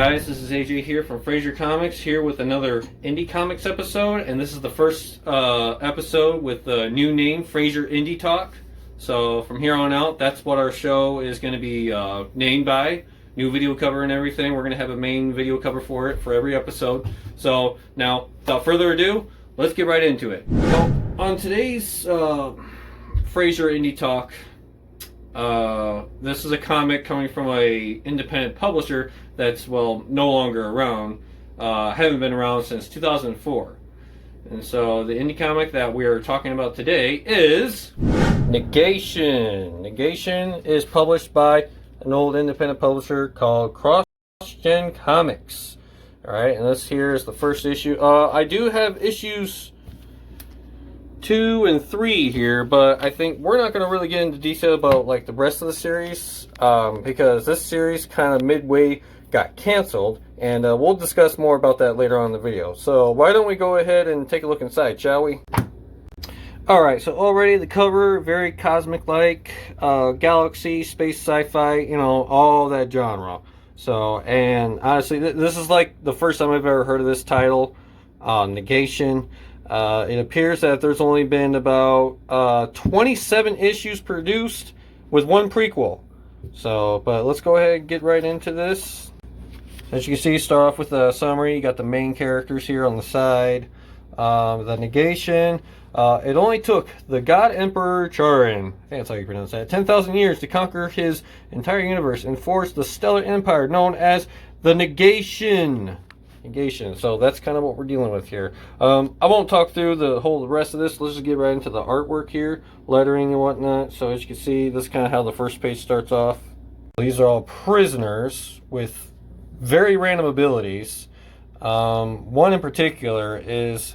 guys, this is AJ here from Fraser Comics, here with another Indie Comics episode, and this is the first episode with the new name, Fraser Indie Talk. So from here on out, that's what our show is going to be named by. New video cover and everything. We're going to have a main video cover for it for every episode. So now, without further ado, let's get right into it. So on today's Fraser Indie Talk, this is a comic coming from a independent publisher that's, well, no longer around. Haven't been around since 2004. And so the indie comic that we are talking about today is Negation. Negation is published by an old independent publisher called CrossGen Comics. Alright, and this here is the first issue. I do have issues 2 and 3 here, but I think we're not going to really get into detail about like the rest of the series, because this series kind of midway got canceled, and we'll discuss more about that later on in the video. So why don't we go ahead and take a look inside, shall we? Alright, so already the cover, very cosmic-like, galaxy, space, sci-fi, you know, all that genre. So, and honestly, this is like the first time I've ever heard of this title, Negation. It appears that there's only been about 27 issues produced with one prequel. So, but let's go ahead and get right into this. As you can see, start off with a summary. You got the main characters here on the side. The Negation. It only took the God Emperor Charin, I think that's how you pronounce that, 10,000 years to conquer his entire universe and forge the stellar empire known as the Negation. Negation. So that's kind of what we're dealing with here. I won't talk through the rest of this. Let's just get right into the artwork here, lettering and whatnot. So as you can see, this is kind of how the first page starts off. These are all prisoners with very random abilities. One in particular is,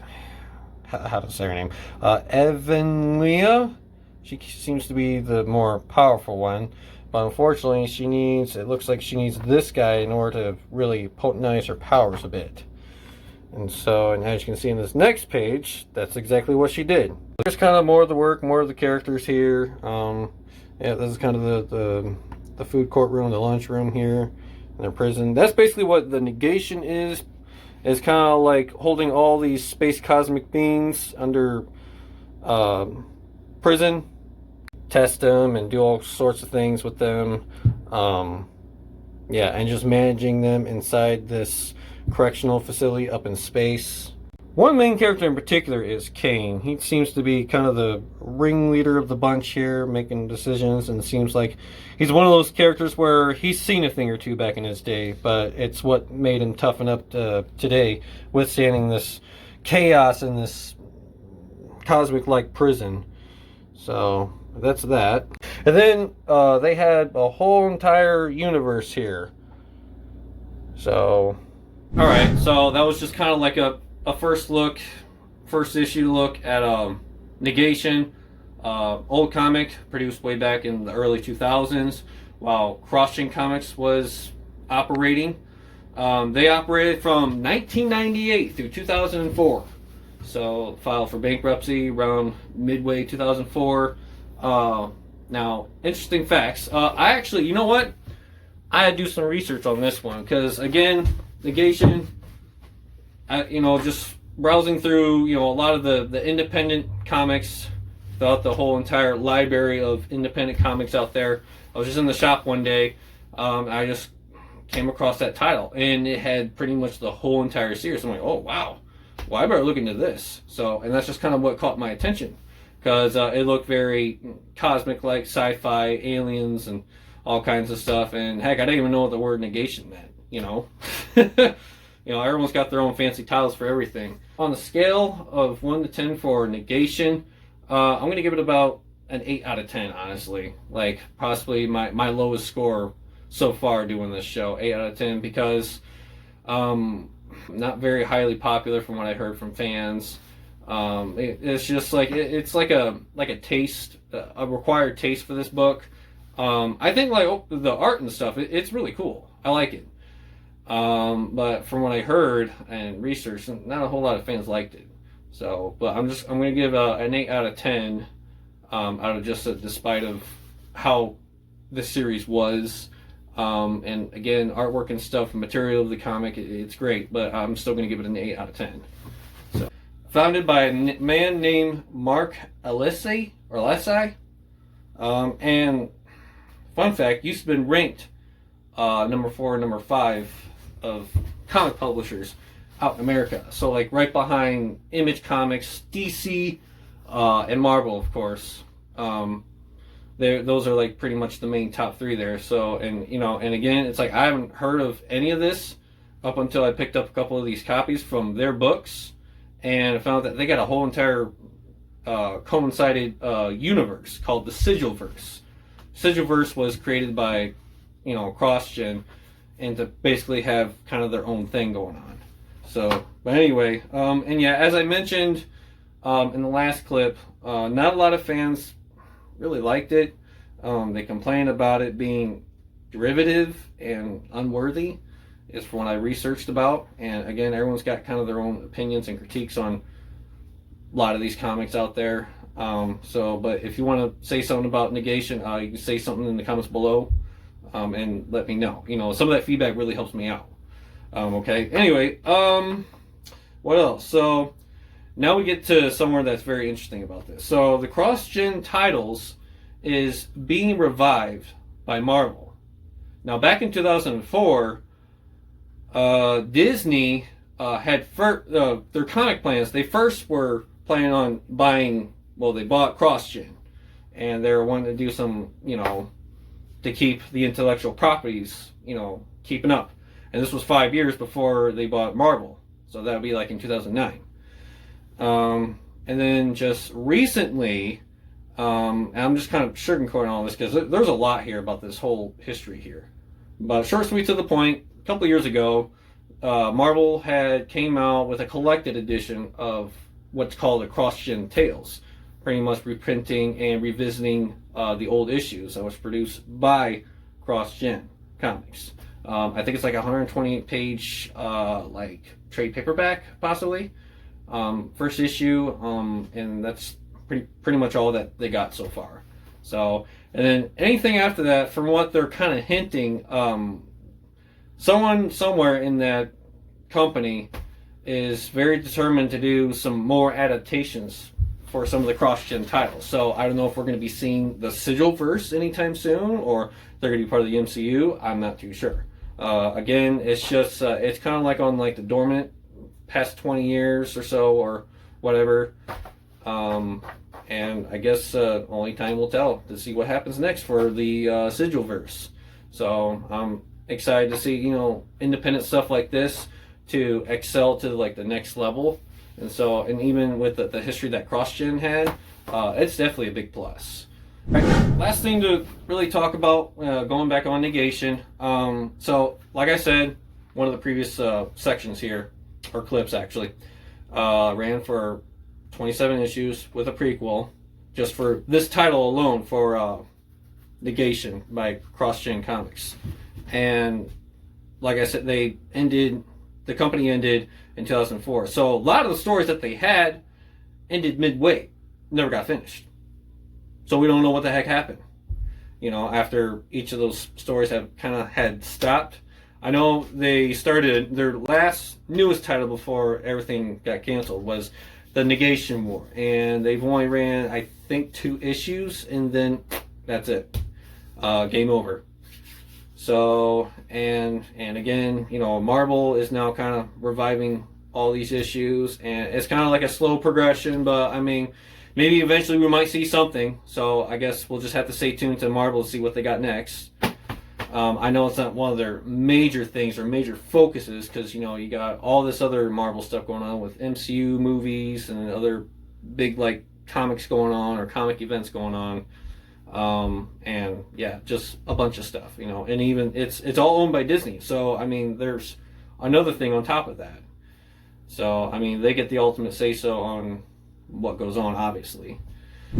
how to say her name, Evanlia. She seems to be the more powerful one, but unfortunately it looks like she needs this guy in order to really potentize her powers a bit. And so, and as you can see in this next page, that's exactly what she did. There's kind of more of the work, more of the characters here. Yeah, this is kind of the food court room, the lunch room here in their prison. That's basically what the Negation is. It's kind of like holding all these space cosmic beings under prison, test them and do all sorts of things with them. Yeah, and just managing them inside this correctional facility up in space. One main character in particular is Kane. He seems to be kind of the ringleader of the bunch here, making decisions, and it seems like he's one of those characters where he's seen a thing or two back in his day, but it's what made him toughen up today, withstanding this chaos in this cosmic-like prison. So that's that. And then they had a whole entire universe here. So, alright, so that was just kind of like a first issue look at Negation, old comic produced way back in the early 2000s while CrossGen Comics was operating. They operated from 1998 through 2004. So filed for bankruptcy around midway 2004. Now, interesting facts. I actually, you know what? I had to do some research on this one because, again, Negation, just browsing through, a lot of the independent comics throughout the whole entire library of independent comics out there. I was just in the shop one day. I just came across that title, and it had pretty much the whole entire series. I'm like, oh, wow. Well, I better look into this. So, and that's just kind of what caught my attention because it looked very cosmic-like, sci-fi, aliens, and all kinds of stuff. And heck, I didn't even know what the word negation meant, everyone's got their own fancy titles for everything. On the scale of 1 to 10 for Negation, I'm going to give it about an 8 out of 10, honestly. Like, possibly my lowest score so far doing this show, 8 out of 10, because not very highly popular from what I heard from fans. It's just like, it's like a taste, a required taste for this book. I think the art and stuff, it's really cool. I like it. But from what I heard and researched, not a whole lot of fans liked it. So, but I'm going to give an 8 out of 10, out of just despite of how the series was. And again, artwork and stuff, material of the comic, it's great, but I'm still going to give it an 8 out of 10. So, founded by a man named Mark Alessi, and fun fact, used to have been ranked number 4 and number 5 of comic publishers out in America. So like right behind Image Comics, DC, and Marvel, of course. Those are like pretty much the main top 3 there. So, and you know, and again, it's like I haven't heard of any of this up until I picked up a couple of these copies from their books, and I found that they got a whole entire coincided universe called the Sigilverse. Sigilverse was created by, you know, CrossGen, and to basically have kind of their own thing going on. So, but anyway, and yeah, as I mentioned in the last clip, not a lot of fans really liked it. They complained about it being derivative and unworthy, is from what I researched about. And again, everyone's got kind of their own opinions and critiques on a lot of these comics out there. But if you want to say something about Negation, you can say something in the comments below, and let me know. You know, some of that feedback really helps me out. Okay. Anyway, what else? So now we get to somewhere that's very interesting about this. So the CrossGen titles is being revived by Marvel. Now back in 2004, Disney had their comic plans. They first were planning on buying. Well, they bought CrossGen, and they were wanting to do some, you know, to keep the intellectual properties, you know, keeping up. And this was 5 years before they bought Marvel, so that would be like in 2009. And then just recently, and I'm just kind of sugarcoating all this because there's a lot here about this whole history here. But short, sweet, to the point. A couple of years ago, Marvel had came out with a collected edition of what's called the CrossGen Tales, pretty much reprinting and revisiting the old issues that was produced by CrossGen Comics. I think it's like a 128-page like trade paperback, possibly. First issue, and that's pretty much all that they got so far. So, and then anything after that, from what they're kind of hinting, someone somewhere in that company is very determined to do some more adaptations for some of the CrossGen titles. So I don't know if we're going to be seeing the Sigilverse anytime soon, or they're going to be part of the MCU. I'm not too sure. Again, it's just it's kind of like on like the dormant past 20 years or so, or whatever. And I guess only time will tell to see what happens next for the Sigilverse. So I'm excited to see, you know, independent stuff like this to excel to like the next level. And so, and even with the history that CrossGen had, it's definitely a big plus. All right, last thing to really talk about, going back on Negation. So, like I said, one of the previous sections here, or clips actually, ran for 27 issues with a prequel, just for this title alone for Negation by CrossGen Comics. And like I said, the company ended in 2004. So a lot of the stories that they had ended midway, never got finished. So we don't know what the heck happened, you know, after each of those stories have kind of had stopped. I know they started their newest title before everything got canceled was the Negation War, and they've only ran, I think, 2 issues, and then that's it. Game over. So, and again, you know, Marvel is now kind of reviving all these issues, and it's kind of like a slow progression, but I mean, maybe eventually we might see something. So I guess we'll just have to stay tuned to Marvel to see what they got next. I know it's not one of their major things or major focuses, because, you know, you got all this other Marvel stuff going on with MCU movies and other big like comics going on, or comic events going on. And yeah, just a bunch of stuff, you know, and even it's all owned by Disney. So, I mean, there's another thing on top of that. So, I mean, they get the ultimate say-so on what goes on, obviously.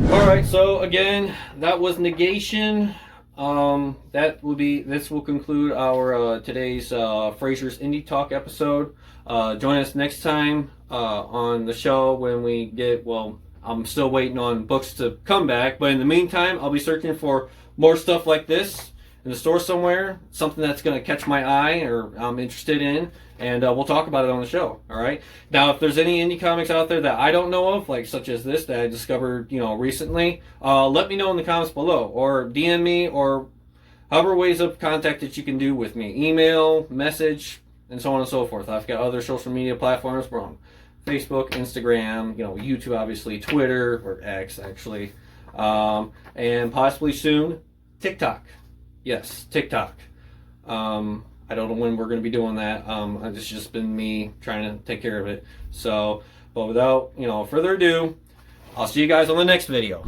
All right. So again, that was Negation. This will conclude our, today's, Fraser's Indie Talk episode. Join us next time, on the show when we get, well, I'm still waiting on books to come back, but in the meantime, I'll be searching for more stuff like this in the store somewhere, something that's going to catch my eye or I'm interested in, and we'll talk about it on the show. All right. Now, if there's any indie comics out there that I don't know of, like such as this that I discovered, recently, let me know in the comments below, or DM me, or however ways of contact that you can do with me, email, message, and so on and so forth. I've got other social media platforms from Facebook, Instagram, YouTube, obviously, Twitter, or X, actually, and possibly soon, TikTok. Yes, TikTok. I don't know when we're going to be doing that. It's just been me trying to take care of it. So, but without, further ado, I'll see you guys on the next video.